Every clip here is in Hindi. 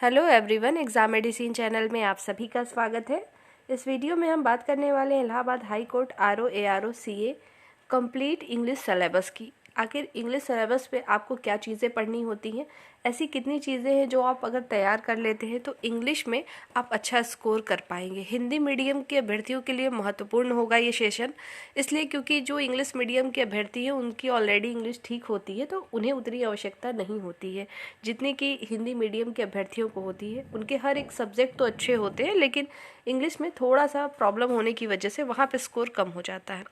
Hello everyone, exam medicine channel में आप सभी का स्वागत है। इस वीडियो में हम बात करने वाले हैं Allahabad high court RO ARO CA complete English syllabus की। आखिर इंग्लिश सिलेबस पे आपको क्या चीज़ें पढ़नी होती हैं, ऐसी कितनी चीज़ें हैं जो आप अगर तैयार कर लेते हैं तो इंग्लिश में आप अच्छा स्कोर कर पाएंगे। हिंदी मीडियम के अभ्यर्थियों के लिए महत्वपूर्ण होगा ये सेशन, इसलिए क्योंकि जो इंग्लिश मीडियम के अभ्यर्थी हैं उनकी ऑलरेडी इंग्लिश ठीक होती है, तो उन्हें उतनी आवश्यकता नहीं होती है जितनी कि हिंदी मीडियम के अभ्यर्थियों को होती है। उनके हर एक सब्जेक्ट तो अच्छे होते हैं, लेकिन इंग्लिश में थोड़ा सा प्रॉब्लम होने की वजह से वहाँ पे स्कोर कम हो जाता है।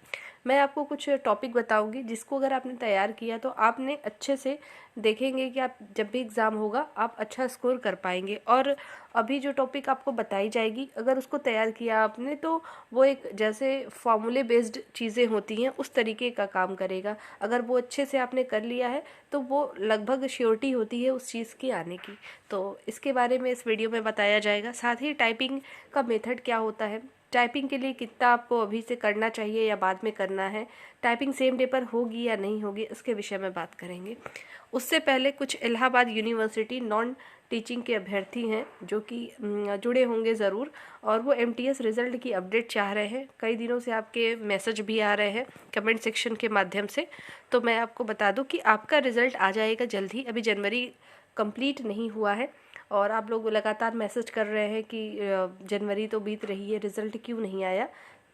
मैं आपको कुछ टॉपिक बताऊंगी जिसको अगर आपने तैयार किया तो आपने अच्छे से देखेंगे कि आप जब भी एग्ज़ाम होगा आप अच्छा स्कोर कर पाएंगे। और अभी जो टॉपिक आपको बताई जाएगी अगर उसको तैयार किया आपने तो वो एक जैसे फॉर्मूले बेस्ड चीज़ें होती हैं उस तरीके का काम करेगा। अगर वो अच्छे से आपने कर लिया है तो वो लगभग श्योरिटी होती है उस चीज़ की आने की। तो इसके बारे में इस वीडियो में बताया जाएगा। साथ ही टाइपिंग का मेथड क्या होता है, टाइपिंग के लिए कितना आपको अभी से करना चाहिए या बाद में करना है, टाइपिंग सेम डे पर होगी या नहीं होगी, इसके विषय में बात करेंगे। उससे पहले कुछ इलाहाबाद यूनिवर्सिटी नॉन टीचिंग के अभ्यर्थी हैं जो कि जुड़े होंगे ज़रूर, और वो एमटीएस रिज़ल्ट की अपडेट चाह रहे हैं। कई दिनों से आपके मैसेज भी आ रहे हैं कमेंट सेक्शन के माध्यम से, तो मैं आपको बता दूं कि आपका रिज़ल्ट आ जाएगा जल्द ही। अभी जनवरी कंप्लीट नहीं हुआ है और आप लोग लगातार मैसेज कर रहे हैं कि जनवरी तो बीत रही है, रिज़ल्ट क्यों नहीं आया।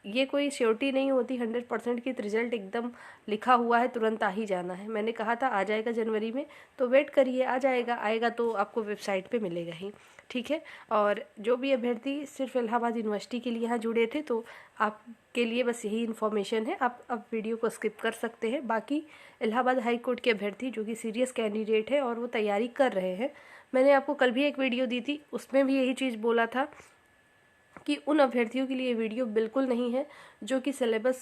ये कोई श्योरिटी नहीं होती 100% की रिज़ल्ट एकदम लिखा हुआ है तुरंत आ ही जाना है। मैंने कहा था आ जाएगा जनवरी में, तो वेट करिए, आ जाएगा। आएगा तो आपको वेबसाइट पे मिलेगा ही, ठीक है। और जो भी अभ्यर्थी सिर्फ इलाहाबाद यूनिवर्सिटी के लिए यहाँ जुड़े थे तो आपके लिए बस यही इन्फॉर्मेशन है, आप अब वीडियो को स्किप कर सकते हैं। बाकी इलाहाबाद हाई कोर्ट के अभ्यर्थी जो कि सीरियस कैंडिडेट है और वो तैयारी कर रहे हैं, मैंने आपको कल भी एक वीडियो दी थी, उसमें भी यही चीज़ बोला था कि उन अभ्यर्थियों के लिए वीडियो बिल्कुल नहीं है जो कि सिलेबस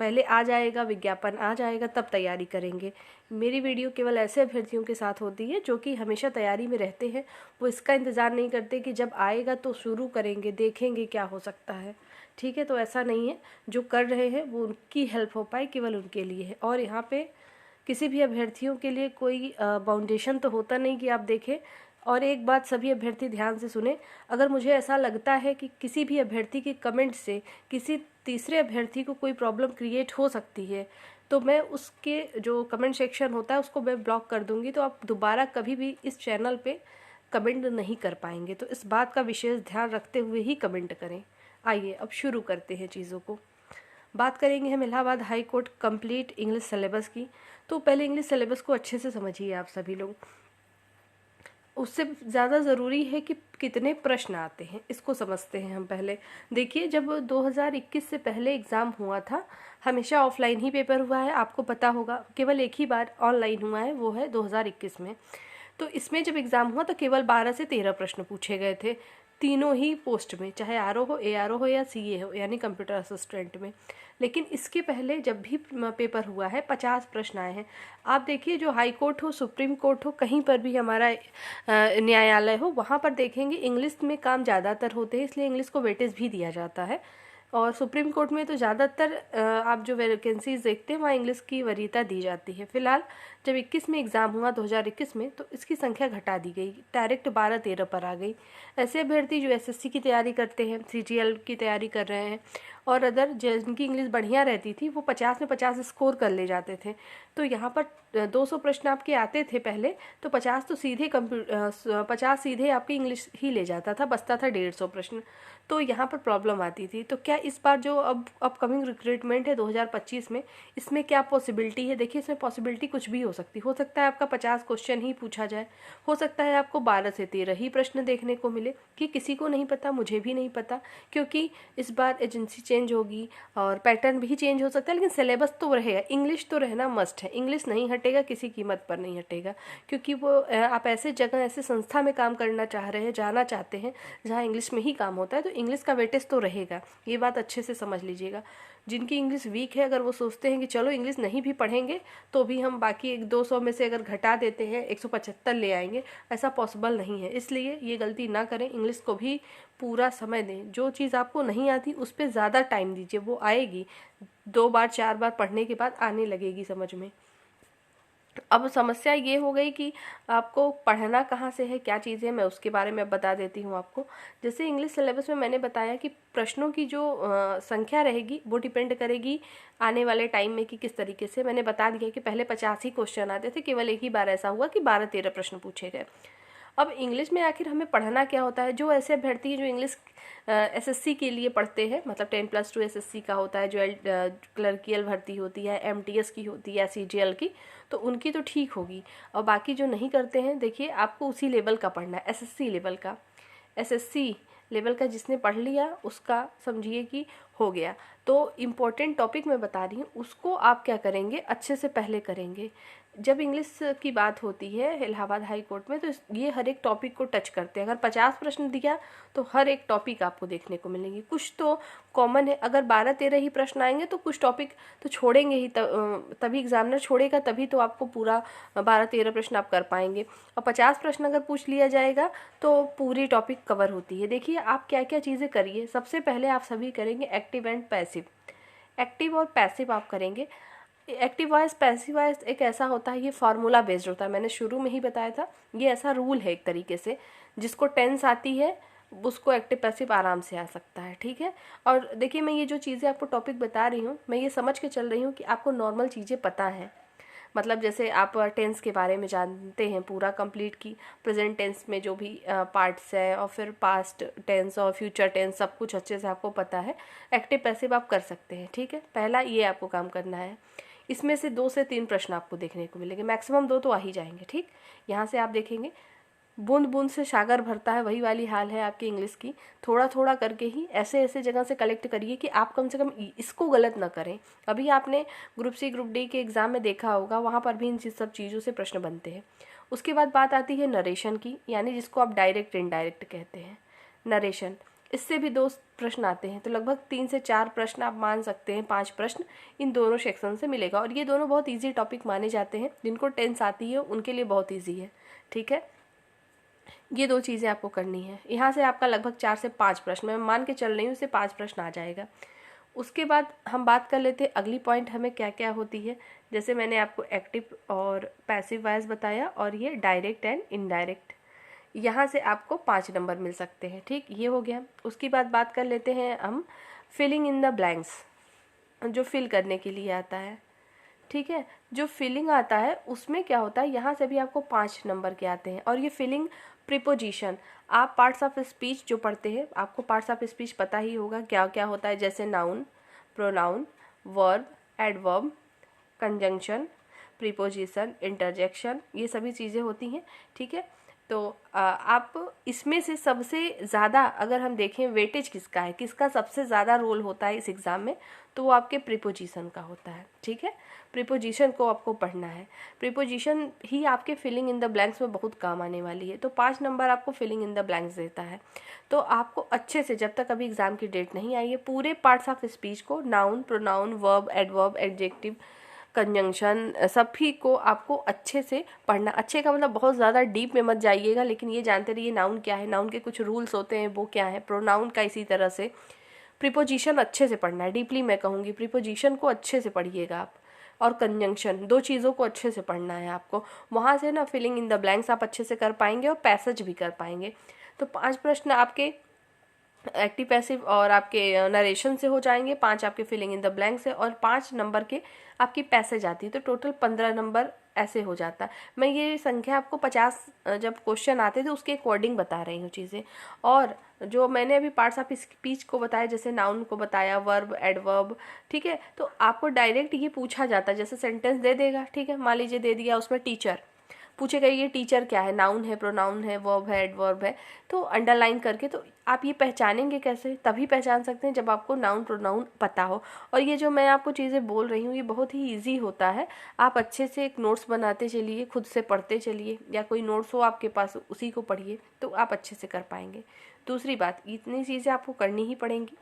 पहले आ जाएगा, विज्ञापन आ जाएगा तब तैयारी करेंगे। मेरी वीडियो केवल ऐसे अभ्यर्थियों के साथ होती है जो कि हमेशा तैयारी में रहते हैं। वो इसका इंतज़ार नहीं करते कि जब आएगा तो शुरू करेंगे, देखेंगे क्या हो सकता है, ठीक है। तो ऐसा नहीं है, जो कर रहे हैं वो उनकी हेल्प हो पाए केवल उनके लिए है। और यहाँ पे किसी भी अभ्यर्थियों के लिए कोई बाउंडेशन तो होता नहीं कि आप देखें। और एक बात सभी अभ्यर्थी ध्यान से सुने, अगर मुझे ऐसा लगता है कि किसी भी अभ्यर्थी के कमेंट से किसी तीसरे अभ्यर्थी को कोई प्रॉब्लम क्रिएट हो सकती है तो मैं उसके जो कमेंट सेक्शन होता है उसको मैं ब्लॉक कर दूंगी, तो आप दोबारा कभी भी इस चैनल पे कमेंट नहीं कर पाएंगे। तो इस बात का विशेष ध्यान रखते हुए ही कमेंट करें। आइए अब शुरू करते हैं चीज़ों को। बात करेंगे हम Allahabad high court complete English syllabus की। तो पहले इंग्लिश सिलेबस को अच्छे से समझिए आप सभी लोग। उससे ज़्यादा ज़रूरी है कि कितने प्रश्न आते हैं, इसको समझते हैं हम पहले। देखिए, जब 2021 से पहले एग्ज़ाम हुआ था हमेशा ऑफलाइन ही पेपर हुआ है, आपको पता होगा। केवल एक ही बार ऑनलाइन हुआ है, वो है 2021 में। तो इसमें जब एग्ज़ाम हुआ तो केवल 12 से 13 प्रश्न पूछे गए थे, तीनों ही पोस्ट में, चाहे आरओ हो, एआरओ हो या सीए हो, यानी कंप्यूटर असिस्टेंट में। लेकिन इसके पहले जब भी पेपर हुआ है 50 प्रश्न आए हैं। आप देखिए, जो हाई कोर्ट हो, सुप्रीम कोर्ट हो, कहीं पर भी हमारा न्यायालय हो, वहाँ पर देखेंगे इंग्लिश में काम ज़्यादातर होते हैं, इसलिए इंग्लिश को वेटेज भी दिया जाता है। और सुप्रीम कोर्ट में तो ज़्यादातर आप जो वैकेंसीज देखते हैं वहाँ इंग्लिश की वरीयता दी जाती है। फिलहाल जब 21 में एग्ज़ाम हुआ 2021 में तो इसकी संख्या घटा दी गई, डायरेक्ट 12-13 पर आ गई। ऐसे अभ्यर्थी जो एसएससी की तैयारी करते हैं, सीजीएल की तैयारी कर रहे हैं और अदर जिनकी इंग्लिश बढ़िया रहती थी वो 50 में 50 स्कोर कर ले जाते थे। तो यहाँ पर 200 प्रश्न आपके आते थे पहले, तो 50 तो सीधे 50 सीधे आपकी इंग्लिश ही ले जाता था, बचता था 150 प्रश्न। तो यहाँ पर प्रॉब्लम आती थी। तो क्या इस बार जो अब अपकमिंग रिक्रूटमेंट है 2025 में, इसमें क्या पॉसिबिलिटी है? देखिए, इसमें पॉसिबिलिटी कुछ भी हो सकता है आपका 50 क्वेश्चन ही पूछा जाए, हो सकता है आपको 12 से 13 ही प्रश्न देखने को मिले, कि किसी को नहीं पता, मुझे भी नहीं पता, क्योंकि इस बार एजेंसी चेंज होगी और पैटर्न भी चेंज हो सकता है। लेकिन सिलेबस तो रहेगा, इंग्लिश तो रहना मस्ट है, इंग्लिश नहीं हटेगा, किसी कीमत पर नहीं हटेगा। क्योंकि वो आप ऐसे जगह, ऐसे संस्था में काम करना चाह रहे हैं, जाना चाहते हैं जहाँ इंग्लिश में ही काम होता है, तो इंग्लिश का वेटेज तो रहेगा, ये बात अच्छे से समझ लीजिएगा। जिनकी इंग्लिश वीक है, अगर वो सोचते हैं कि चलो इंग्लिश नहीं भी पढ़ेंगे तो भी हम बाकी 200 में से अगर घटा देते हैं 175 ले आएंगे, ऐसा पॉसिबल नहीं है। इसलिए ये गलती ना करें, इंग्लिश को भी पूरा समय दें। जो चीज़ आपको नहीं आती उस पर ज़्यादा टाइम दीजिए, वो आएगी, 2 बार 4 बार पढ़ने के बाद आने लगेगी समझ में। अब समस्या ये हो गई कि आपको पढ़ना कहाँ से है, क्या चीज़ें, मैं उसके बारे में बता देती हूँ आपको। जैसे इंग्लिश सिलेबस में मैंने बताया कि प्रश्नों की जो संख्या रहेगी वो डिपेंड करेगी आने वाले टाइम में कि किस तरीके से। मैंने बता दिया कि पहले 50 ही क्वेश्चन आते थे, केवल एक ही बार ऐसा हुआ कि 12-13 प्रश्न पूछे गए। अब इंग्लिश में आखिर हमें पढ़ना क्या होता है। जो ऐसे अभ्यर्थी हैं जो इंग्लिश एसएससी के लिए पढ़ते हैं, मतलब 10+2 एसएससी का होता है, जो क्लर्कियल भर्ती होती है, एमटीएस की होती है, सीजीएल की, तो उनकी तो ठीक होगी। और बाकी जो नहीं करते हैं, देखिए आपको उसी लेवल का पढ़ना है, एसएससी लेवल का। एसएससी लेवल का जिसने पढ़ लिया उसका समझिए कि हो गया। तो इम्पोर्टेंट टॉपिक मैं बता रही हूँ, उसको आप क्या करेंगे, अच्छे से पहले करेंगे। जब इंग्लिश की बात होती है इलाहाबाद हाई कोर्ट में, तो ये हर एक टॉपिक को टच करते हैं। अगर 50 प्रश्न दिया तो हर एक टॉपिक आपको देखने को मिलेंगे। कुछ तो कॉमन है, अगर 12-13 ही प्रश्न आएंगे तो कुछ टॉपिक तो छोड़ेंगे ही, तभी एग्जामिनर छोड़ेगा, तभी तो आपको पूरा 12-13 प्रश्न आप कर पाएंगे। और 50 प्रश्न अगर पूछ लिया जाएगा तो पूरी टॉपिक कवर होती है। देखिए आप क्या क्या चीज़ें करिए। सबसे पहले आप सभी करेंगे एक्टिव एंड पैसिव। एक्टिव और पैसिव आप करेंगे। एक्टिव वॉइस पैसिव वॉइस एक ऐसा होता है, ये फार्मूला बेस्ड होता है, मैंने शुरू में ही बताया था। ये ऐसा रूल है एक तरीके से, जिसको टेंस आती है उसको एक्टिव पैसिव आराम से आ सकता है, ठीक है। और देखिए मैं ये जो चीज़ें आपको टॉपिक बता रही हूँ, मैं ये समझ के चल रही हूँ कि आपको नॉर्मल चीज़ें पता हैं। मतलब जैसे आप टेंस के बारे में जानते हैं पूरा कंप्लीट, की प्रेजेंट टेंस में जो भी पार्ट्स है, और फिर पास्ट टेंस और फ्यूचर टेंस, सब कुछ अच्छे से आपको पता है। एक्टिव पैसिव आप कर सकते हैं, ठीक है। पहला ये आपको काम करना है। इसमें से 2 से 3 प्रश्न आपको देखने को मिलेंगे, मैक्सिमम 2 तो आ ही जाएंगे, ठीक। यहाँ से आप देखेंगे बूंद बूंद से सागर भरता है, वही वाली हाल है आपकी इंग्लिश की। थोड़ा थोड़ा करके ही ऐसे ऐसे जगह से कलेक्ट करिए कि आप कम से कम इसको गलत ना करें। अभी आपने ग्रुप सी ग्रुप डी के एग्ज़ाम में देखा होगा, वहाँ पर भी इन सब चीज़ों से प्रश्न बनते हैं। उसके बाद बात आती है नरेशन की, यानी जिसको आप डायरेक्ट इनडायरेक्ट कहते हैं, नरेशन। इससे भी 2 प्रश्न आते हैं, तो लगभग 3 से 4 प्रश्न आप मान सकते हैं, 5 प्रश्न इन दोनों सेक्शन से मिलेगा। और ये दोनों बहुत ईजी टॉपिक माने जाते हैं, जिनको टेंस आती है उनके लिए बहुत ईजी है, ठीक है। ये 2 चीज़ें आपको करनी है। यहाँ से आपका लगभग 4 से 5 प्रश्न, मैं मान के चल रही हूँ, इससे 5 प्रश्न आ जाएगा। उसके बाद हम बात कर लेते हैं अगली पॉइंट हमें क्या क्या होती है। जैसे मैंने आपको एक्टिव और पैसिव वॉइस बताया, और ये डायरेक्ट एंड इनडायरेक्ट, यहाँ से आपको 5 नंबर मिल सकते हैं, ठीक, ये हो गया। उसके बाद बात कर लेते हैं हम फिलिंग इन द ब्लैंक्स, जो फिल करने के लिए आता है, ठीक है। जो फिलिंग आता है उसमें क्या होता है, यहाँ से भी आपको 5 नंबर के आते हैं। और ये फिलिंग प्रीपोजिशन, आप पार्ट्स ऑफ स्पीच जो पढ़ते हैं, आपको पार्ट्स ऑफ स्पीच पता ही होगा क्या क्या होता है। जैसे noun, pronoun, verb, adverb, conjunction, preposition, interjection, ये सभी चीज़ें होती हैं, ठीक है। तो आप इसमें से सबसे ज़्यादा अगर हम देखें वेटेज किसका है, किसका सबसे ज़्यादा रोल होता है इस एग्ज़ाम में, तो वो आपके प्रीपोजिशन का होता है, ठीक है। प्रीपोजिशन को आपको पढ़ना है। प्रीपोजिशन ही आपके फिलिंग इन द ब्लैंक्स में बहुत काम आने वाली है। तो 5 नंबर आपको फिलिंग इन द ब्लैंक्स देता है। तो आपको अच्छे से, जब तक अभी एग्ज़ाम की डेट नहीं आई है, पूरे पार्ट्स ऑफ स्पीच को, noun, pronoun, verb, adverb, adjective, conjunction, सभी को आपको अच्छे से पढ़ना। अच्छे का मतलब बहुत ज़्यादा डीप में मत जाइएगा, लेकिन ये जानते रहिए नाउन क्या है, नाउन के कुछ रूल्स होते हैं वो क्या है, प्रोनाउन का इसी तरह से। प्रीपोजिशन अच्छे से पढ़ना है, डीपली मैं कहूँगी प्रीपोजिशन को अच्छे से पढ़िएगा आप। और कंजंक्शन, 2 चीज़ों को अच्छे से पढ़ना है आपको। वहाँ से ना फिलिंग इन द ब्लैंक्स आप अच्छे से कर पाएंगे और पैसेज भी कर पाएंगे। तो 5 प्रश्न आपके एक्टिव पैसिव और आपके नरेशन से हो जाएंगे, 5 आपके फिलिंग इन द ब्लैंक से, और 5 नंबर के आपकी पैसेज आती है। तो टोटल 15 नंबर ऐसे हो जाता है। मैं ये संख्या आपको 50 जब क्वेश्चन आते थे उसके अकॉर्डिंग बता रही हूँ चीज़ें। और जो मैंने अभी पार्ट्स ऑफ स्पीच को बताया, जैसे नाउन को बताया, वर्ब, एडवर्ब, ठीक है। तो आपको डायरेक्ट ये पूछा जाता है, जैसे सेंटेंस दे देगा, ठीक है, मान लीजिए दे दिया, उसमें टीचर पूछेगा, ये टीचर क्या है, नाउन है, प्रोनाउन है, वर्ब है, एडवर्ब है, तो अंडरलाइन करके। तो आप ये पहचानेंगे कैसे, तभी पहचान सकते हैं जब आपको नाउन प्रोनाउन पता हो। और ये जो मैं आपको चीज़ें बोल रही हूँ ये बहुत ही ईजी होता है। आप अच्छे से एक नोट्स बनाते चलिए, खुद से पढ़ते चलिए, या कोई नोट्स हो आपके पास उसी को पढ़िए, तो आप अच्छे से कर पाएंगे। दूसरी बात, इतनी चीज़ें आपको करनी ही पड़ेंगी।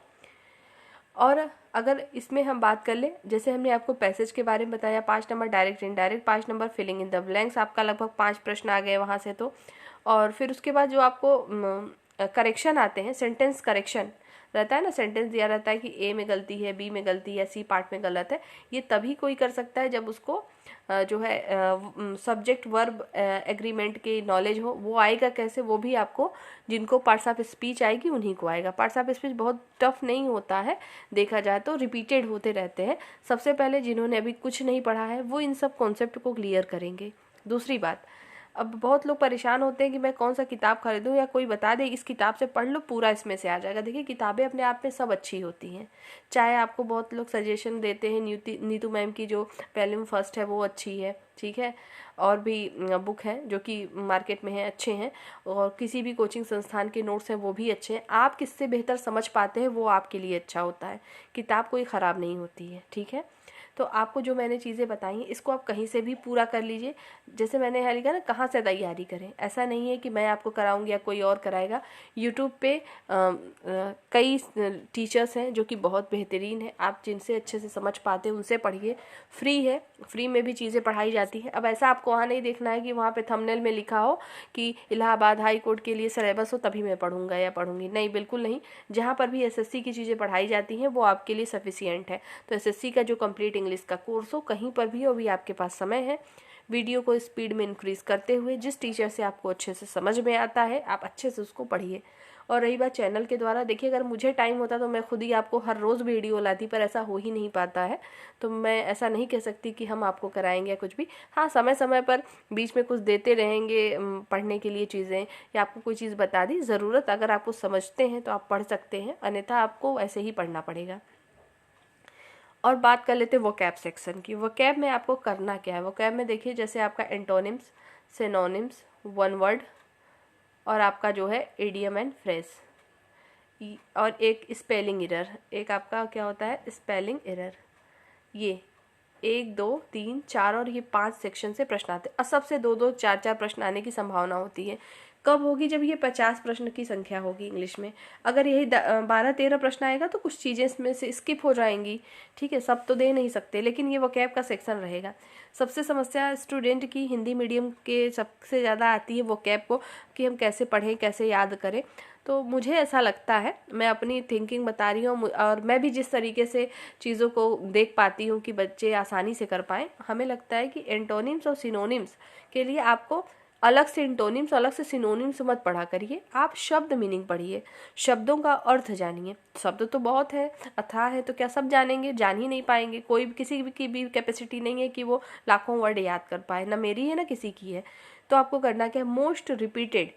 और अगर इसमें हम बात कर लें, जैसे हमने आपको पैसेज के बारे में बताया, 5 number direct indirect, 5 number filling in the blanks, आपका लगभग 5 प्रश्न आ गए वहाँ से। तो और फिर उसके बाद जो आपको करेक्शन आते हैं, सेंटेंस करेक्शन, रहता है ना, सेंटेंस दिया रहता है कि ए में गलती है, बी में गलती है, सी पार्ट में गलत है, ये तभी कोई कर सकता है जब उसको जो है सब्जेक्ट वर्ब एग्रीमेंट की नॉलेज हो। वो आएगा कैसे, वो भी आपको, जिनको पार्ट्स ऑफ स्पीच आएगी उन्हीं को आएगा। पार्ट्स ऑफ स्पीच बहुत टफ नहीं होता है, देखा जाए तो रिपीटेड होते रहते हैं। सबसे पहले जिन्होंने अभी कुछ नहीं पढ़ा है वो इन सब कॉन्सेप्ट को क्लियर करेंगे। दूसरी बात, अब बहुत लोग परेशान होते हैं कि मैं कौन सा किताब खरीदूं, या कोई बता दे इस किताब से पढ़ लो पूरा इसमें से आ जाएगा। देखिए, किताबें अपने आप में सब अच्छी होती हैं, चाहे आपको बहुत लोग सजेशन देते हैं, नीतू मैम की जो वॉल्यूम फर्स्ट है वो अच्छी है, ठीक है, और भी बुक हैं जो कि मार्केट में हैं, अच्छे हैं, और किसी भी कोचिंग संस्थान के नोट्स हैं वो भी अच्छे हैं। आप किससे बेहतर समझ पाते हैं वो आपके लिए अच्छा होता है, किताब कोई ख़राब नहीं होती है, ठीक है। तो आपको जो मैंने चीज़ें बताई हैं इसको आप कहीं से भी पूरा कर लीजिए। जैसे मैंने यहाँ लिखा ना, कहाँ से तैयारी करें, ऐसा नहीं है कि मैं आपको कराऊंगी या कोई और कराएगा। यूट्यूब पे कई टीचर्स हैं जो कि बहुत बेहतरीन है, आप जिनसे अच्छे से समझ पाते हैं उनसे पढ़िए। फ्री है, फ्री में भी चीज़ें पढ़ाई जाती हैं। अब ऐसा आपको वहाँ नहीं देखना है कि वहाँ पे थंबनेल में लिखा हो कि इलाहाबाद हाई कोर्ट के लिए सिलेबस हो तभी मैं पढ़ूंगा या पढ़ूंगी, नहीं, बिल्कुल नहीं। जहाँ पर भी एसएससी की चीज़ें पढ़ाई जाती हैं वो आपके लिए सफिशियंट है। तो एसएससी का जो कंप्लीट इंग्लिश का कोर्स हो, कहीं पर भी हो, अभी आपके पास समय है। वीडियो को स्पीड में इंक्रीज़ करते हुए जिस टीचर से आपको अच्छे से समझ में आता है आप अच्छे से उसको पढ़िए। और रही बात चैनल के द्वारा, देखिए अगर मुझे टाइम होता तो मैं खुद ही आपको हर रोज़ वीडियो लाती, पर ऐसा हो ही नहीं पाता है, तो मैं ऐसा नहीं कह सकती कि हम आपको कराएंगे या कुछ भी। हाँ, समय समय पर बीच में कुछ देते रहेंगे पढ़ने के लिए चीज़ें, या आपको कोई चीज़ बता दी, ज़रूरत अगर आपको समझते हैं तो आप पढ़ सकते हैं, अन्यथा आपको ऐसे ही पढ़ना पड़ेगा। और बात कर लेते हैं वोकैब सेक्शन की। वोकैब में आपको करना क्या है, वोकैब में देखिए जैसे आपका एंटोनिम्स, सिनोनिम्स, वन वर्ड, और आपका जो है इडियम एंड फ्रेज, और एक स्पेलिंग एरर, एक आपका क्या होता है स्पेलिंग एरर। ये 1, 2, 3, 4 और ये 5 सेक्शन से प्रश्न आते हैं, और सबसे 2-2, 4-4 प्रश्न आने की संभावना होती है। कब होगी, जब ये 50 प्रश्न की संख्या होगी इंग्लिश में। अगर यही 12-13 प्रश्न आएगा तो कुछ चीज़ें इसमें से स्किप हो जाएंगी, ठीक है, सब तो दे नहीं सकते, लेकिन ये वोकैब का सेक्शन रहेगा। सबसे समस्या स्टूडेंट की हिंदी मीडियम के सबसे ज़्यादा आती है वोकैब को, कि हम कैसे पढ़ें, कैसे याद करें। तो मुझे ऐसा लगता है, मैं अपनी थिंकिंग बता रही हूँ, और मैं भी जिस तरीके से चीज़ों को देख पाती हूँ कि बच्चे आसानी से कर पाएँ, हमें लगता है कि एंटोनिम्स और सिनोनिम्स के लिए आपको अलग से एंटोनिम्स, अलग से सिनोनिम्स मत पढ़ा करिए, आप शब्द मीनिंग पढ़िए, शब्दों का अर्थ जानिए। शब्द तो बहुत है, अथाह है, तो क्या सब जानेंगे, जान ही नहीं पाएंगे। कोई भी, किसी की भी कैपेसिटी नहीं है कि वो लाखों वर्ड याद कर पाए, ना मेरी है ना किसी की है। तो आपको करना क्या है, मोस्ट रिपीटेड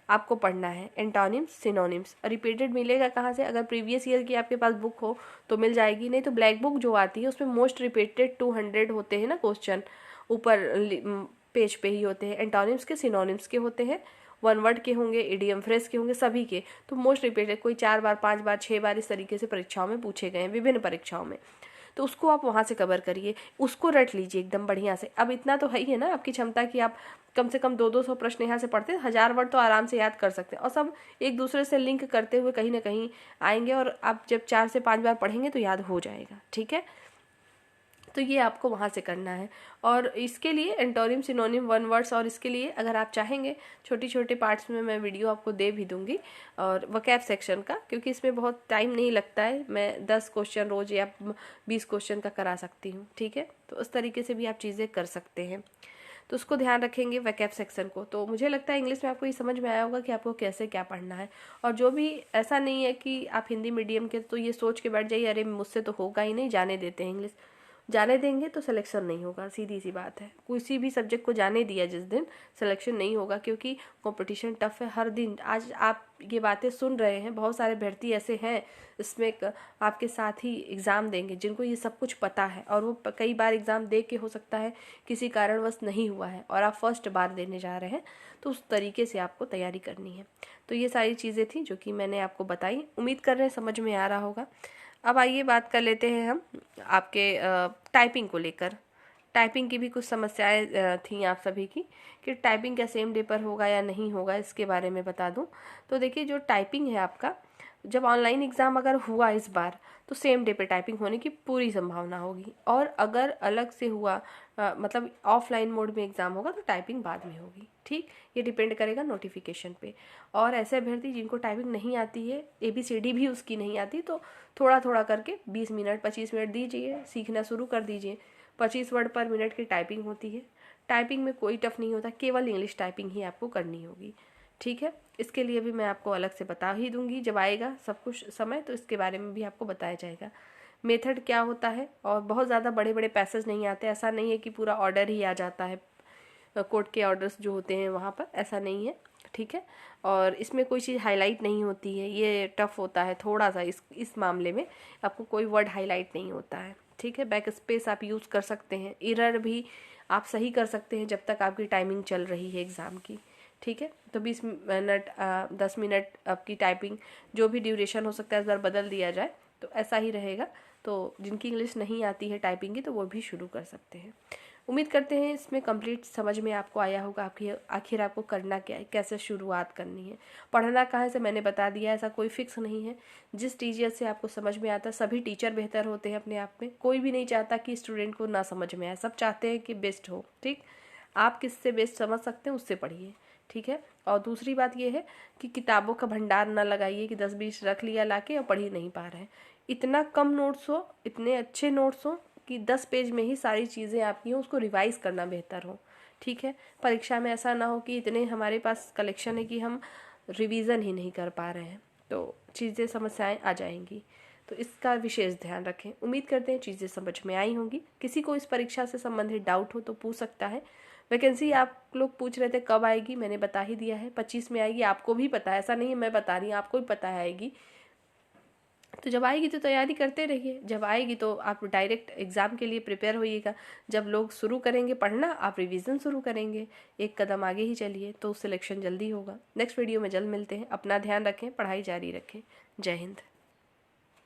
आपको पढ़ना है एंटोनिम्स, सिनोनिम्स। रिपीटेड मिलेगा कहाँ से, अगर प्रीवियस ईयर की आपके पास बुक हो तो मिल जाएगी, नहीं तो ब्लैक बुक जो आती है उसमें मोस्ट रिपीटेड 200 होते हैं ना क्वेश्चन, ऊपर पेज पे ही होते हैं। एंटोनिम्स के, सिनोनिम्स के होते हैं, वन वर्ड के होंगे, इडियम फ्रेज के होंगे, सभी के। तो मोस्ट रिपीटेड कोई 4 बार, 5 बार, 6 बार इस तरीके से परीक्षाओं में पूछे गए हैं, विभिन्न परीक्षाओं में। तो उसको आप वहाँ से कवर करिए, उसको रट लीजिए एकदम बढ़िया से। अब इतना तो है ही है ना आपकी क्षमता कि आप कम से कम 200-200 प्रश्न यहाँ से पढ़ते हैं, 1000 वर्ड तो आराम से याद कर सकते हैं, और सब एक दूसरे से लिंक करते हुए कहीं ना कहीं आएंगे, और आप जब 4 से 5 बार पढ़ेंगे तो याद हो जाएगा, ठीक है। तो ये आपको वहाँ से करना है। और इसके लिए एंटोनिम, सिनोनिम, वन वर्ड्स, और इसके लिए अगर आप चाहेंगे छोटी छोटे पार्ट्स में मैं वीडियो आपको दे भी दूंगी, और वोकैब सेक्शन का, क्योंकि इसमें बहुत टाइम नहीं लगता है, मैं 10 क्वेश्चन रोज या 20 क्वेश्चन का करा सकती हूँ, ठीक है। तो उस तरीके से भी आप चीज़ें कर सकते हैं, तो उसको ध्यान रखेंगे वोकैब सेक्शन को। तो मुझे लगता है इंग्लिश में आपको ये समझ में आया होगा कि आपको कैसे क्या पढ़ना है। और जो भी, ऐसा नहीं है कि आप हिंदी मीडियम के तो ये सोच के बैठ जाइए अरे मुझसे तो होगा ही नहीं, जाने देते हैं इंग्लिश, जाने देंगे तो सिलेक्शन नहीं होगा, सीधी सी बात है। किसी भी सब्जेक्ट को जाने दिया जिस दिन, सिलेक्शन नहीं होगा, क्योंकि कंपटीशन टफ है हर दिन। आज आप ये बातें सुन रहे हैं, बहुत सारे अभ्यर्थी ऐसे हैं इसमें आपके साथ ही एग्ज़ाम देंगे जिनको ये सब कुछ पता है, और वो कई बार एग्ज़ाम दे के हो सकता है किसी कारणवश नहीं हुआ है, और आप फर्स्ट बार देने जा रहे हैं, तो उस तरीके से आपको तैयारी करनी है। तो ये सारी चीज़ें थी जो कि मैंने आपको बताई, उम्मीद कर रहे हैं समझ में आ रहा होगा। अब आइए बात कर लेते हैं हम आपके टाइपिंग को लेकर। टाइपिंग की भी कुछ समस्याएं थी आप सभी की कि टाइपिंग क्या सेम डे पर होगा या नहीं होगा, इसके बारे में बता दूं। तो देखिए, जो टाइपिंग है आपका, जब ऑनलाइन एग्ज़ाम अगर हुआ इस बार तो सेम डे पे टाइपिंग होने की पूरी संभावना होगी, और अगर अलग से हुआ मतलब ऑफलाइन मोड में एग्ज़ाम होगा तो टाइपिंग बाद में होगी। ठीक, ये डिपेंड करेगा नोटिफिकेशन पे। और ऐसे अभ्यर्थी जिनको टाइपिंग नहीं आती है, ABCD भी उसकी नहीं आती, तो थोड़ा थोड़ा करके 20 मिनट 25 मिनट दीजिए, सीखना शुरू कर दीजिए। 25 वर्ड पर मिनट की टाइपिंग होती है। टाइपिंग में कोई टफ नहीं होता, केवल इंग्लिश टाइपिंग ही आपको करनी होगी। ठीक है, इसके लिए भी मैं आपको अलग से बता ही दूंगी, जब आएगा सब कुछ समय तो इसके बारे में भी आपको बताया जाएगा मेथड क्या होता है। और बहुत ज़्यादा बड़े बड़े पैसेज नहीं आते, ऐसा नहीं है कि पूरा ऑर्डर ही आ जाता है, कोर्ट के ऑर्डर्स जो होते हैं वहाँ पर, ऐसा नहीं है। ठीक है, और इसमें कोई चीज़ हाईलाइट नहीं होती है, ये टफ होता है थोड़ा सा। इस मामले में आपको कोई वर्ड हाईलाइट नहीं होता है। ठीक है, बैक स्पेस आप यूज़ कर सकते हैं, एरर भी आप सही कर सकते हैं जब तक आपकी टाइमिंग चल रही है एग्ज़ाम की। ठीक है, तो 20 मिनट 10 मिनट आपकी टाइपिंग, जो भी ड्यूरेशन हो सकता है इस बार बदल दिया जाए तो ऐसा ही रहेगा। तो जिनकी इंग्लिश नहीं आती है टाइपिंग की तो वो भी शुरू कर सकते हैं। उम्मीद करते हैं इसमें कंप्लीट समझ में आपको आया होगा, आखिर आपको करना क्या है, कैसे शुरुआत करनी है, पढ़ना कहाँ से मैंने बता दिया। ऐसा कोई फिक्स नहीं है, जिस टीचर से आपको समझ में आता है, सभी टीचर बेहतर होते हैं अपने आप में। कोई भी नहीं चाहता कि स्टूडेंट को ना समझ में आए, सब चाहते हैं कि बेस्ट हो। ठीक, आप किससे बेस्ट समझ सकते हैं उससे पढ़िए। ठीक है, और दूसरी बात ये है कि किताबों का भंडार ना लगाइए कि 10-20 रख लिया लाके और पढ़ ही नहीं पा रहे हैं। इतना कम नोट्स हो, इतने अच्छे नोट्स हो कि 10 पेज में ही सारी चीज़ें आपकी हों, उसको रिवाइज करना बेहतर हो। ठीक है, परीक्षा में ऐसा ना हो कि इतने हमारे पास कलेक्शन है कि हम रिवीजन ही नहीं कर पा रहे हैं, तो चीज़ें समस्याएं आ जाएंगी। तो इसका विशेष ध्यान रखें। उम्मीद करते हैं चीज़ें समझ में आई होंगी। किसी को इस परीक्षा से संबंधित डाउट हो तो पूछ सकता है। वैकेंसी आप लोग पूछ रहे थे कब आएगी, मैंने बता ही दिया है, 25 में आएगी। आपको भी पता है, ऐसा नहीं है मैं बता रही हूँ, आपको भी पता है आएगी। तो जब आएगी तो तैयारी करते रहिए, जब आएगी तो आप डायरेक्ट एग्ज़ाम के लिए प्रिपेयर होइएगा। जब लोग शुरू करेंगे पढ़ना, आप रिवीजन शुरू करेंगे, एक कदम आगे ही चलिए तो सिलेक्शन जल्दी होगा। नेक्स्ट वीडियो में जल्द मिलते हैं। अपना ध्यान रखें, पढ़ाई जारी रखें। जय हिंद।